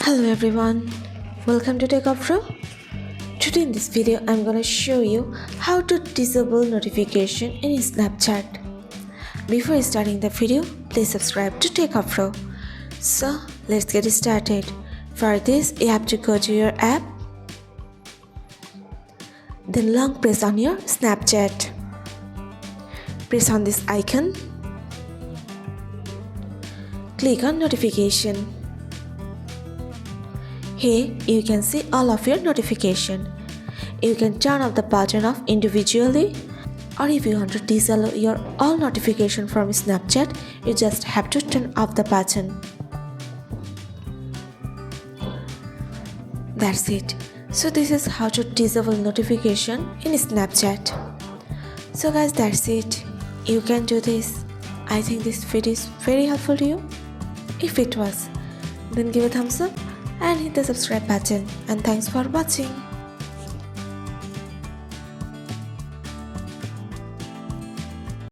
Hello everyone, welcome to Techavro. Today in this video I'm gonna show you how to disable notification in Snapchat. Before starting the video, please subscribe to Techavro. So let's get started. For this you have to go to your app, then long press on your Snapchat. Press on this icon, click on notification. Here you can see all of your notification. You can turn off the button off individually, or if you want to disable your all notification from Snapchat, you just have to turn off the button. That's it. So this is how to disable notification in Snapchat. So guys, that's it. You can do this. I think this video is very helpful to you. If it was, then give a thumbs up and hit the subscribe button, and thanks for watching.